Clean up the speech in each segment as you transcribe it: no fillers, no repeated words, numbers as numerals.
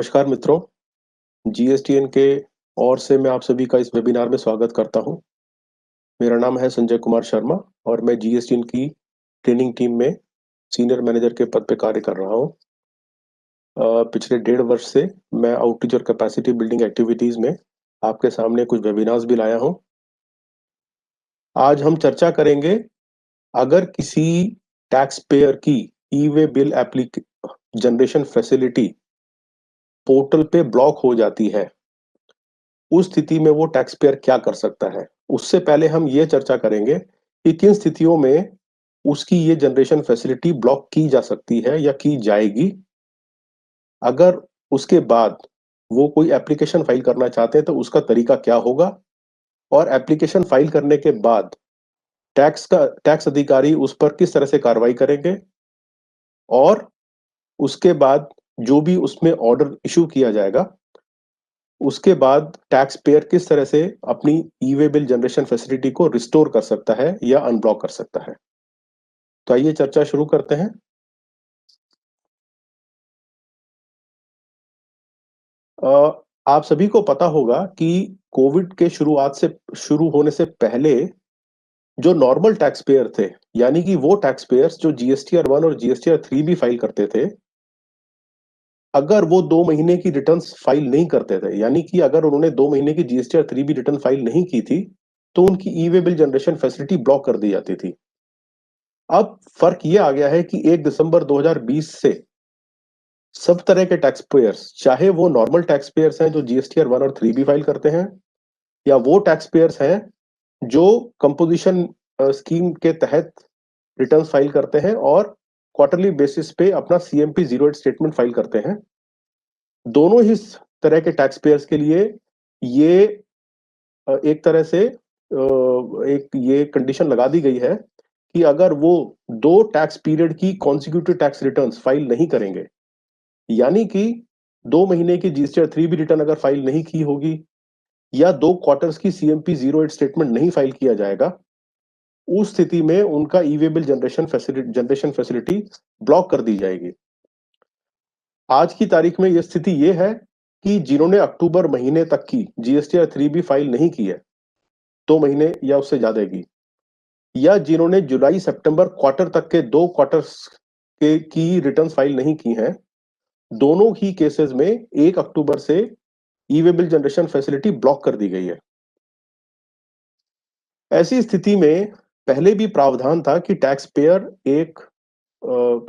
नमस्कार मित्रों, जीएसटीएन के ओर से मैं आप सभी का इस वेबिनार में स्वागत करता हूं। मेरा नाम है संजय कुमार शर्मा और मैं जीएसटीएन की ट्रेनिंग टीम में सीनियर मैनेजर के पद पे कार्य कर रहा हूं। पिछले 1.5 वर्ष से मैं आउटरीच और कैपेसिटी बिल्डिंग एक्टिविटीज में आपके सामने कुछ वेबिनार्स भी लाया हूं। आज हम चर्चा करेंगे, अगर किसी टैक्स पेयर की e-way bill generation facility portal पे ब्लॉक हो जाती है, उस स्थिति में वो टैक्स पेयर क्या कर सकता है। उससे पहले हम ये चर्चा करेंगे कि किन स्थितियों में उसकी ये जनरेशन फैसिलिटी ब्लॉक की जा सकती है या की जाएगी। अगर उसके बाद वो कोई एप्लीकेशन फाइल करना चाहते हैं तो उसका तरीका क्या होगा, और एप्लीकेशन फाइल करने के बाद टैक्स अधिकारी उस पर किस तरह से कार्रवाई करेंगे, और उसके बाद जो भी उसमें ऑर्डर इशू किया जाएगा, उसके बाद टैक्स पेयर किस तरह से अपनी ई-वे बिल जनरेशन फैसिलिटी को रिस्टोर कर सकता है या अनब्लॉक कर सकता है। तो आइए चर्चा शुरू करते हैं। आप सभी को पता होगा कि कोविड के शुरू होने से पहले जो नॉर्मल टैक्स पेयर थे, यानी कि वो टैक्स पेयर्स जो जीएसटीआर 1 और जीएसटीआर 3 भी फाइल करते थे, अगर वो 2 महीने की रिटर्न्स फाइल नहीं करते थे, यानी कि अगर उन्होंने 2 महीने की जीएसटीआर 3 भी रिटर्न फाइल नहीं की थी, तो उनकी e-way bill generation facility block कर दी जाती थी। अब फर्क ये आ गया है कि 1 दिसंबर 2020 से सब तरह के टैक्स पेयर्स, चाहे वो नॉर्मल टैक्स पेयर्स हैं जो जीएसटीआर 1 और 3 भी फाइल करते हैं, या वो टैक्स पेयर्स हैं जो कंपोजिशन स्कीम के तहत रिटर्न्स फाइल करते हैं और क्वार्टरली बेसिस पे अपना सीएमपी 08 स्टेटमेंट फाइल करते हैं, दोनों ही तरह के टैक्स पेयर्स के लिए ये एक तरह से एक ये कंडीशन लगा दी गई है कि अगर वो 2 टैक्स पीरियड की कॉन्सिक्यूटिव टैक्स रिटर्न्स फाइल नहीं करेंगे, यानी कि 2 महीने की जीएसटीआर 3 भी रिटर्न अगर फाइल नहीं की होगी, या 2 क्वार्टर्स की सीएमपी 08 स्टेटमेंट नहीं फाइल किया जाएगा, उस स्थिति में उनका e-way bill generation facility block कर दी जाएगी। आज की तारीख में यह स्थिति ये है कि जिन्होंने अक्टूबर महीने तक की जीएसटीआर 3 भी फाइल नहीं की है, 2 महीने या उससे ज्यादा की, या जिन्होंने जुलाई सितंबर क्वार्टर तक के 2 क्वार्टर्स के की रिटर्न्स फाइल नहीं की हैं, दोनों ही केसेस में 1 अक्टूबर से e-way bill generation facility block कर दी गई है। ऐसी स्थिति में पहले भी प्रावधान था कि टैक्स पेयर एक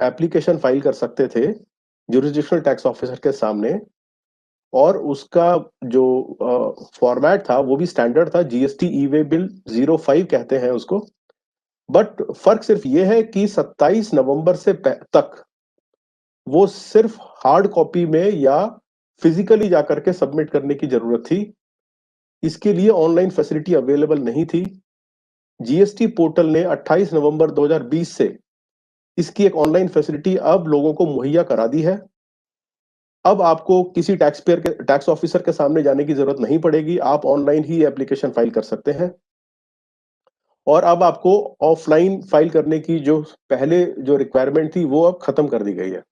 एप्लीकेशन फाइल कर सकते थे ज्यूरिसडिक्शनल टैक्स ऑफिसर के सामने, और उसका जो फॉर्मेट था वो भी स्टैंडर्ड था, जीएसटी ई-वे बिल 05 कहते हैं उसको। बट फर्क सिर्फ ये है कि 27 नवंबर से तक वो सिर्फ हार्ड कॉपी में या फिजिकली जाकर के सबमिट करने की जरूरत थी। इसके लिए ऑनलाइन फैसिलिटी अवेलेबल नहीं थी। जीएसटी पोर्टल ने 28 नवंबर 2020 से इसकी एक ऑनलाइन फैसिलिटी अब लोगों को मुहैया करा दी है। अब आपको किसी टैक्स ऑफिसर के सामने जाने की जरूरत नहीं पड़ेगी, आप ऑनलाइन ही एप्लीकेशन फाइल कर सकते हैं। और अब आपको ऑफलाइन फाइल करने की जो पहले जो रिक्वायरमेंट थी वो अब खत्म कर दी गई है।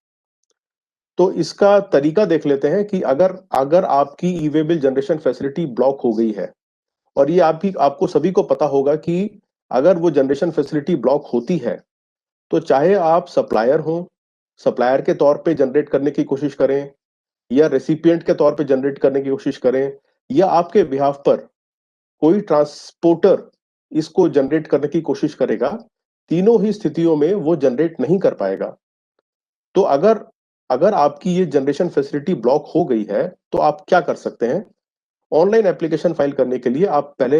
तो इसका तरीका देख लेते हैं कि अगर अगर आपकी e-way bill generation facility block हो गई है, और ये आपको सभी को पता होगा कि अगर वो जनरेशन फैसिलिटी ब्लॉक होती है, तो चाहे आप सप्लायर हो, सप्लायर के तौर पे जनरेट करने की कोशिश करें, या रेसिपिएंट के तौर पे जनरेट करने की कोशिश करें, या आपके बिहाफ पर कोई ट्रांसपोर्टर इसको जनरेट करने की कोशिश करेगा, तीनों ही स्थितियों में वो जनरेट नहीं कर पाएगा। तो अगर अगर आपकी ये जनरेशन फैसिलिटी ब्लॉक हो गई है, तो आप क्या कर सकते हैं? ऑनलाइन एप्लीकेशन फाइल करने के लिए आप पहले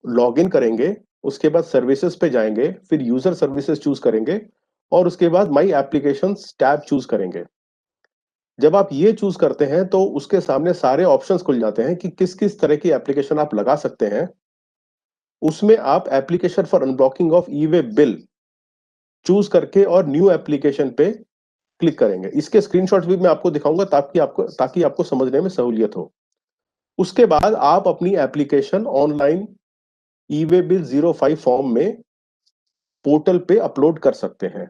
लॉगिन करेंगे, उसके बाद सर्विसेज पे जाएंगे, फिर यूजर सर्विसेज चूज करेंगे, और उसके बाद माई एप्लीकेशंस टैब चूज करेंगे। जब आप ये चूज करते हैं तो उसके सामने सारे ऑप्शंस खुल जाते हैं कि किस किस तरह की एप्लीकेशन आप लगा सकते हैं। उसमें आप application for unblocking of e-way bill choose करके और न्यू एप्लीकेशन पे क्लिक करेंगे। इसके स्क्रीनशॉट्स भी मैं आपको दिखाऊंगा ताकि आपको समझने में सहूलियत हो। उसके बाद आप अपनी application online e-way bill 05 form में पोर्टल पे अपलोड कर सकते हैं।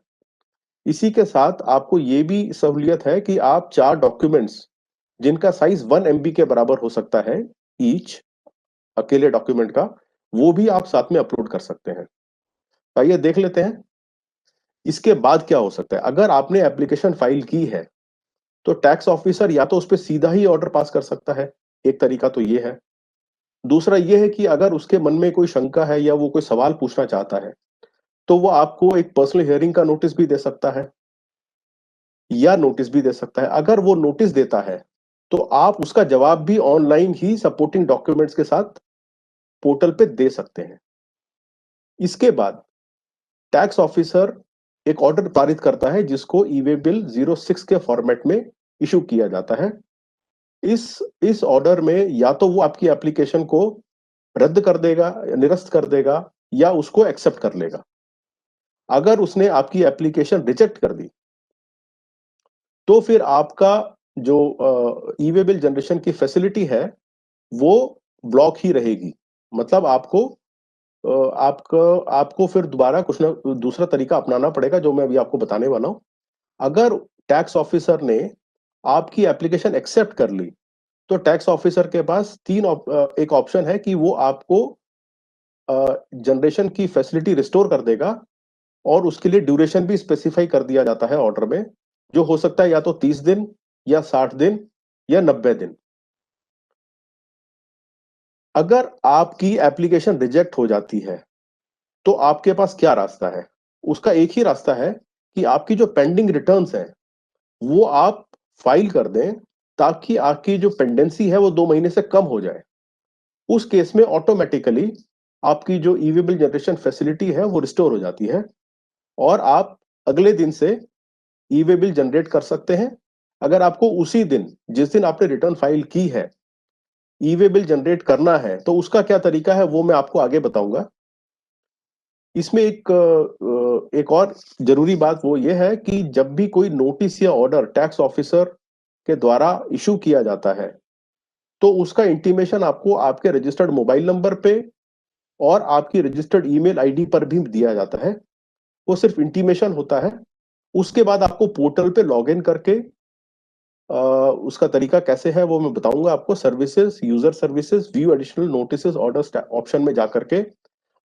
इसी के साथ आपको ये भी सहूलियत है कि आप 4 डॉक्यूमेंट्स जिनका साइज 1 MB के बराबर हो सकता है ईच, अकेले डॉक्यूमेंट का, वो भी आप साथ में अपलोड कर सकते हैं। आइए देख लेते हैं इसके बाद क्या हो सकता है। अगर आपने एप्लीकेशन फाइल की है तो टैक्स ऑफिसर या तो उस पे सीधा ही ऑर्डर पास कर सकता है, एक तरीका तो ये है। दूसरा ये है कि अगर उसके मन में कोई शंका है या वो कोई सवाल पूछना चाहता है, तो वो आपको एक पर्सनल हियरिंग का नोटिस भी दे सकता है, या नोटिस भी दे सकता है। अगर वो नोटिस देता है, तो आप उसका जवाब भी ऑनलाइन ही सपोर्टिंग डॉक्यूमेंट्स के साथ पोर्टल पे दे सकते हैं। इसके बाद टैक्स ऑफिसर एक ऑर्डर पारित करता है जिसको ई-वे बिल 06 के फॉर्मेट में इशू किया जाता है। इस इस ऑर्डर में या तो वो आपकी एप्लीकेशन को रद्द कर देगा, निरस्त कर देगा, या उसको एक्सेप्ट कर लेगा। अगर उसने आपकी एप्लीकेशन रिजेक्ट कर दी, तो फिर आपका जो ई-वे बिल जनरेशन की फैसिलिटी है, वो ब्लॉक ही रहेगी। मतलब आपको आपको फिर दोबारा कुछ ना दूसरा तरीका अपनाना पड़ेगा, जो मैं अभी आपको बताने वाला हूं। अगर टैक्स ऑफिसर ने आपकी एप्लीकेशन एक्सेप्ट कर ली, तो टैक्स ऑफिसर के पास एक ऑप्शन है कि वो आपको जनरेशन की फैसिलिटी रिस्टोर कर देगा, और उसके लिए ड्यूरेशन भी स्पेसिफाई कर दिया जाता है ऑर्डर में, जो हो सकता है या तो 30 दिन, या 60 दिन, या 90 दिन। अगर आपकी एप्लीकेशन रिजेक्ट हो जाती है, तो आपके पास क्या रास्ता है? उसका एक ही रास्ता है कि आपकी जो पेंडिंग रिटर्न्स हैं, वो आप फाइल कर दें, ताकि आपकी जो पेंडेंसी है वो 2 महीने से कम हो जाए। उस केस में ऑटोमेटिकली आपकी जो ई-वे बिल जनरेशन फैसिलिटी है वो रिस्टोर हो जाती है, और आप अगले दिन से ई-वे बिल जनरेट कर सकते हैं। अगर आपको उसी दिन, जिस दिन आपने रिटर्न फाइल की है, ई-वे बिल जनरेट करना है, तो उसका क्या तरीका है वो मैं आपको आगे बताऊंगा। इसमें एक और जरूरी बात वो ये है कि जब भी कोई नोटिस या ऑर्डर टैक्स ऑफिसर के द्वारा इशू किया जाता है, तो उसका इंटीमेशन आपको आपके रजिस्टर्ड मोबाइल नंबर पे और आपकी रजिस्टर्ड ईमेल आईडी पर भी दिया जाता है। वो सिर्फ इंटीमेशन होता है। उसके बाद आपको पोर्टल पे लॉगिन करके उसका तरीका कैसे है वो मैं बताऊंगा आपको। Services, user services, view additional notices orders option में जाकर के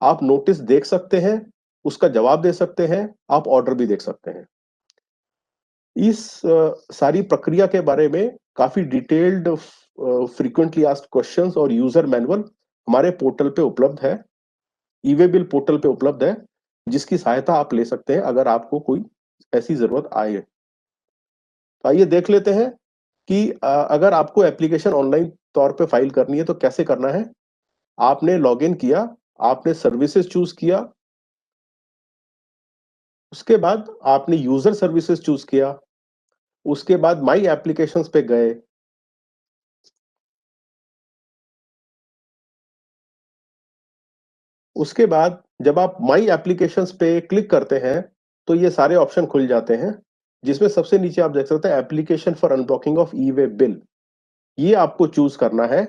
आप नोटिस देख सकते हैं, उसका जवाब दे सकते हैं, आप ऑर्डर भी देख सकते हैं। इस सारी प्रक्रिया के बारे में काफी डिटेल्ड फ्रीक्वेंटली आस्क्ड क्वेश्चंस और यूजर मैनुअल हमारे पोर्टल पे उपलब्ध है, ई-वे बिल पोर्टल पे उपलब्ध है, जिसकी सहायता आप ले सकते हैं अगर आपको कोई ऐसी जरूरत आए। तो आइए देख लेते हैं कि अगर आपको एप्लीकेशन ऑनलाइन तौर पे फाइल करनी है तो कैसे करना है। आपने लॉगिन किया, आपने सर्विसेज चूज किया, उसके बाद आपने यूजर सर्विसेज चूज किया, उसके बाद माई एप्लीकेशंस पे गए। उसके बाद जब आप माई एप्लीकेशंस पे क्लिक करते हैं, तो ये सारे ऑप्शन खुल जाते हैं, जिसमें सबसे नीचे आप देख सकते हैं application for unblocking of e-way bill. ये आपको चूज करना है,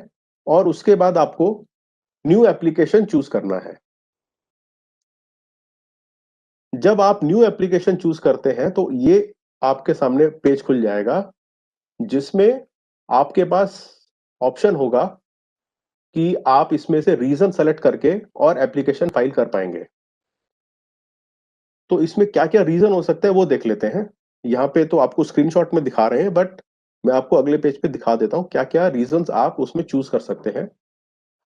और उसके बाद आपको न्यू एप्लीकेशन चूज करना है। जब आप न्यू एप्लीकेशन चूज करते हैं, तो ये आपके सामने पेज खुल जाएगा, जिसमें आपके पास ऑप्शन होगा कि आप इसमें से रीजन सेलेक्ट करके और एप्लीकेशन फाइल कर पाएंगे। तो इसमें क्या-क्या रीजन हो सकते हैं वो देख लेते हैं। यहाँ पे तो आपको स्क्रीनशॉट में दिखा रहे हैं, बट मैं आपको अगले पेज पे दिखा देता हूँ क्या-क्या रीजंस आप उसमें चूज कर सकते हैं।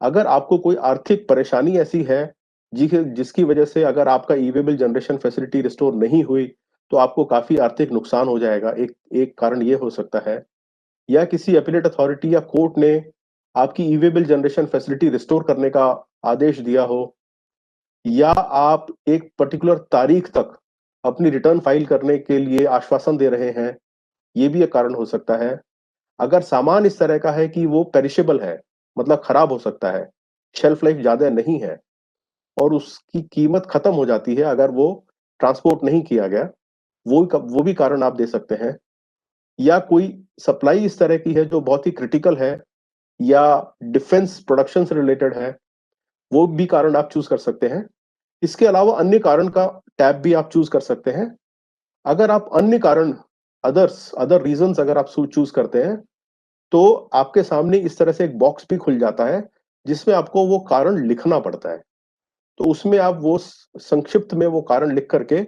अगर आपको कोई आर्थिक परेशानी ऐसी है जिसकी वजह से अगर आपका e-way bill generation facility restore नहीं हुई, तो आपको काफी आर्थिक नुकसान हो जाएगा। एक एक कारण ये हो सकता है, या किसी अपीलेट अथॉरिटी या कोर्ट ने आपकी e-way bill generation facility restore करने का आदेश दिया हो, या आप एक पर्टिकुलर तारीख तक अपनी रिटर्न फाइल करने के लिए आश्वासन दे रहे हैं, ये भी एक कारण हो सकता है। अगर सामान इस तरह का है कि वो पेरिशेबल है, मतलब खराब हो सकता है, शेल्फ लाइफ ज्यादा नहीं है, और उसकी कीमत खत्म हो जाती है अगर वो ट्रांसपोर्ट नहीं किया गया, वो भी कारण आप दे सकते हैं। या कोई सप्लाई इस तरह की है जो बहुत ही क्रिटिकल है, या डिफेंस प्रोडक्शन से रिलेटेड है, वो भी कारण आप चूज कर सकते हैं। इसके अलावा अन्य कारण का टैब भी आप चूज कर सकते हैं। अगर आप अन्य कारण, अदर रीजंस अगर आप चूज करते हैं, तो आपके सामने इस तरह से एक बॉक्स भी खुल जाता है, जिसमें आपको वो कारण लिखना पड़ता है। तो उसमें आप वो संक्षिप्त में वो कारण लिख करके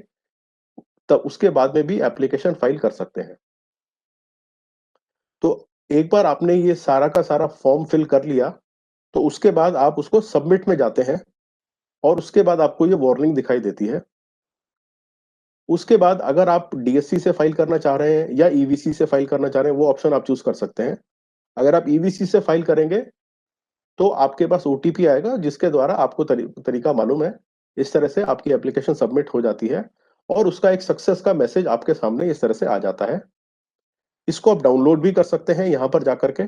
तब उसके बाद में भी एप्लीकेशन फाइल कर सकते हैं। तो एक बार आपने ये सारा का सारा फॉर्म फिल कर लिया, तो उसके बाद आप उसको सबमिट में जाते हैं और उसके बाद आपको ये वार्निंग दिखाई देती है। उसके बाद अगर आप डीएससी से फाइल करना चाह रहे हैं या ईवीसी से फाइल करना चाह रहे हैं, वो ऑप्शन आप चूज़ कर सकते हैं। अगर आप ईवीसी से फाइल करेंगे, तो आपके पास ओटीपी आएगा जिसके द्वारा आपको तरीका मालूम है। इस तरह से आपकी एप्लीकेशन सबमिट हो जाती है और उसका एक सक्सेस का मैसेज आपके सामने इस तरह से आ जाता है। इसको आप डाउनलोड भी कर सकते हैं यहाँ पर जाकर के।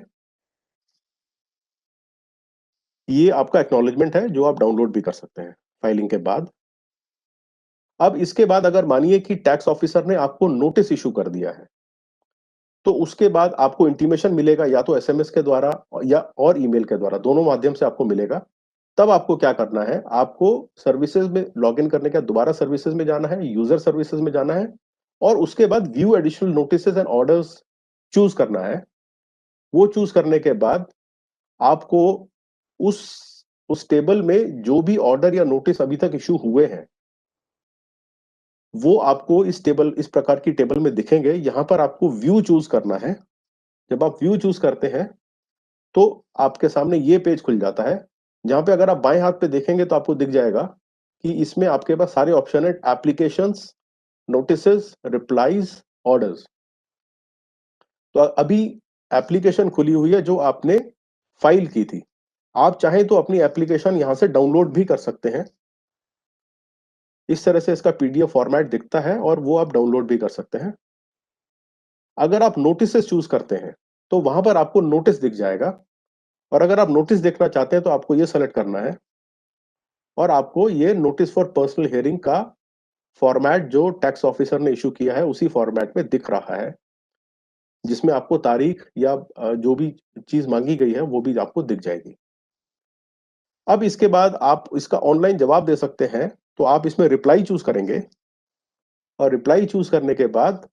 ये आपका एक्नॉलेजमेंट है जो आप डाउनलोड भी कर सकते हैं फाइलिंग के बाद। अब इसके बाद अगर मानिए कि टैक्स ऑफिसर ने आपको नोटिस इश्यू कर दिया है, तो उसके बाद आपको इंटीमेशन मिलेगा या तो एसएमएस के द्वारा या और ईमेल के द्वारा, दोनों माध्यम से आपको मिलेगा। तब आपको क्या करना है, आपको सर्विसेज में लॉगिन करने के बाद दोबारा सर्विसेज में जाना है, यूजर सर्विसेज में जाना है और उसके बाद view additional notices and orders choose करना है। वो चूज़ करने के बाद आपको उस उस टेबल में जो भी ऑर्डर या नोटिस अभी तक इश्यू हुए हैं, वो आपको इस प्रकार की टेबल में दिखेंगे। यहाँ पर आपको व्यू चूज़ करना है। जब आप व्यू चूज़ करते हैं, तो आपके सामने ये पेज खुल जाता है, जहाँ पे अगर आप बाएँ हाथ पे देखेंगे तो आपको दिख जाएगा कि इसमें आपके पास सारे ऑप्शन है एप्लीकेशंस, नोटिसेस, रिप्लाइज़, ऑर्डर्स। तो अभी एप्लीकेशन खुली हुई है जो आपने फाइल की थी। आप चाहें तो अपनी एप्लीकेशन यहाँ से डाउनलोड भी कर सकते हैं। इस तरह से इसका पीडीएफ फॉर्मेट दिखता है और वो आप डाउनलोड भी कर सकते हैं। अगर आप नोटिसेस चूज़ करते हैं, तो वहाँ पर आपको नोटिस दिख जाएगा और अगर आप नोटिस देखना चाहते हैं तो आपको ये सेलेक्ट करना है और आपको ये नोटिस फॉर पर्सनल हियरिंग का फॉर्मेट जो टैक्स ऑफिसर ने इश्यू किया है, उसी फॉर्मेट में दिख रहा है, जिसमें आपको तारीख या जो भी चीज़ माँगी गई है, वो भी आपको दिख जाएगी। अब इसके बाद आप इसका ऑनलाइन जवाब दे सकते हैं, तो आप इसमें रिप्लाई चूज़ करेंगे और रिप्लाई चूज़ करने के बाद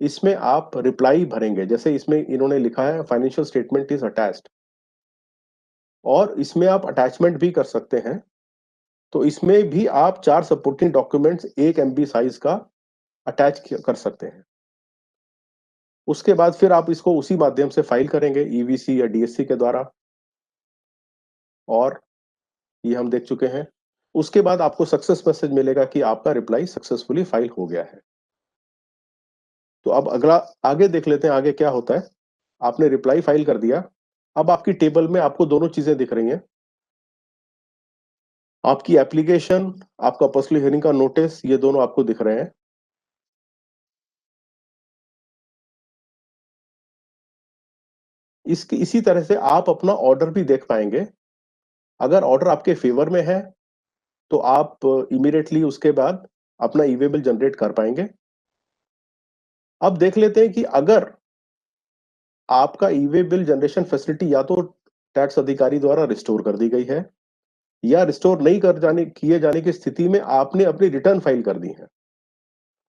इसमें आप रिप्लाई भरेंगे। जैसे इसमें इन्होंने लिखा है फाइनेंशियल स्टेटमेंट इज़ अटैच्ड और इसमें आप अटैचमेंट भी कर सकते हैं। तो इसमें भी आप 4 सपोर्टिंग डॉक्यूमेंट्स 1 एमबी साइज़ का अटैच कर सकते हैं। उसके बाद फिर आप इसको उसी माध्यम से फाइल करेंगे ईवीसी या डीएससी के द्वारा और ये हम देख चुके हैं। उसके बाद आपको सक्सेस मैसेज मिलेगा कि आपका रिप्लाई सक्सेसफुली फाइल हो गया है। तो अब अगला आगे देख लेते हैं आगे क्या होता है। आपने रिप्लाई फाइल कर दिया। अब आपकी टेबल में आपको दोनों चीज़ें दिख रही हैं। आपकी एप्लीकेशन, आपका पर्सनल हियरिंग का नोटिस, ये दोनों आपको दिख रहे हैं। इसी तरह से आप अपना ऑर्डर भी देख पाएँगे। अगर ऑर्डर आपके फ़ेवर में है, तो आप इमीडिएटली उसके बाद अपना ई-वे बिल जनरेट कर पाएँगे। अब देख लेते हैं कि अगर आपका ई-वे बिल जनरेशन फैसिलिटी या तो टैक्स अधिकारी द्वारा रिस्टोर कर दी गई है या रिस्टोर नहीं कर जाने किए जाने की स्थिति में आपने अपनी रिटर्न फाइल कर दी है।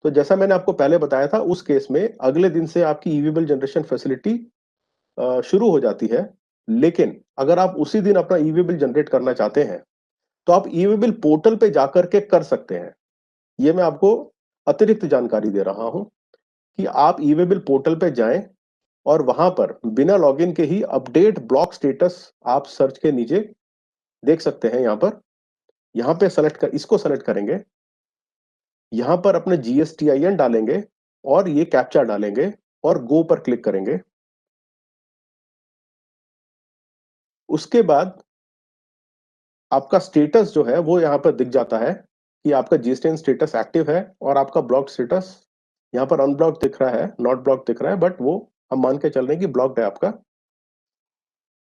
तो जैसा मैंने आपको पहले बताया था, उस केस में अगले दिन से आपकी ई-वे बिल जनरेशन फैसिलिटी शुरू हो जाती है। लेकिन अगर आप उसी दिन अपना ई-वे बिल जनरेट करना चाहते हैं, तो आप ई-वे बिल पोर्टल पे जाकर के कर सकते हैं। ये मैं आपको अतिरिक्त जानकारी दे रहा हूँ कि आप ई-वे बिल पोर्टल पे जाएँ और वहाँ पर बिना लॉगिन के ही अपडेट ब्लॉक स्टेटस आप सर्च के नीचे देख सकते हैं यहाँ पर। यहाँ पे इसको सेलेक्ट करेंगे। यहाँ पर अपने जीएसटीआईएन डालेंगे और ये कैप्चा डालेंगे और गो पर क्लिक करेंगे। उसके बाद आपका स्टेटस जो है वो यहाँ पर दिख जाता है कि आपका जीएसटीएन स्टेटस एक्टिव है और आपका ब्लॉक स्टेटस यहाँ पर अनब्लॉक्ड दिख रहा है, नॉट ब्लॉक्ड दिख रहा है, बट वो हम मान के चल रहे हैं कि ब्लॉक्ड है आपका।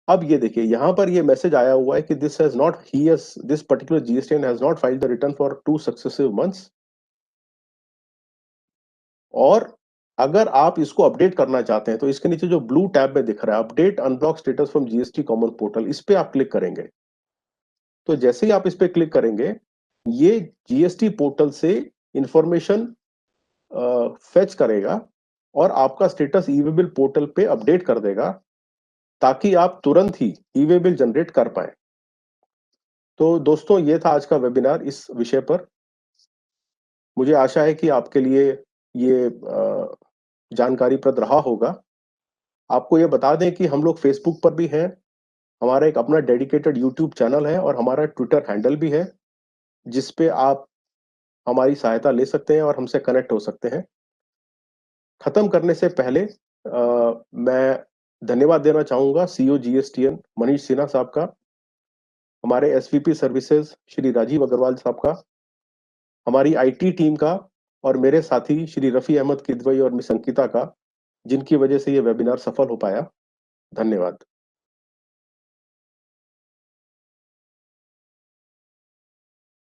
अब ये देखिए यहाँ पर ये मैसेज आया हुआ है कि this particular GSTN has not filed the return for 2 successive months और अगर आप इसको अपडेट करना चाहते हैं, तो इसके नीचे जो ब्लू टैब में दिख रहा है update unblock status from GST common portal, इस पे आप क्लिक करेंगे। तो जैसे ही आप इस पे क्लिक करेंगे, ये जीएसटी पोर्टल से इंफॉर्मेशन फेच करेगा और आपका स्टेटस ई-वे बिल पोर्टल पे अपडेट कर देगा ताकि आप तुरंत ही ई-वे बिल जनरेट कर पाएँ। तो दोस्तों, ये था आज का वेबिनार इस विषय पर। मुझे आशा है कि आपके लिए ये जानकारीप्रद रहा होगा। आपको ये बता दें कि हम लोग फ़ेसबुक पर भी हैं, हमारा एक अपना डेडिकेटेड यूट्यूब चैनल है और हमारा ट्विटर हैंडल भी है, जिस पे आप हमारी सहायता ले सकते हैं और हमसे कनेक्ट हो सकते हैं। खत्म करने से पहले मैं धन्यवाद देना चाहूँगा सीईओ जीएसटीएन मनीष सिन्हा साहब का, हमारे एसवीपी सर्विसेज़ श्री राजीव अग्रवाल साहब का, हमारी आईटी टीम का और मेरे साथी श्री रफ़ी अहमद किदवई और मिस अंकिता का, जिनकी वजह से ये वेबिनार सफल हो पाया। धन्यवाद।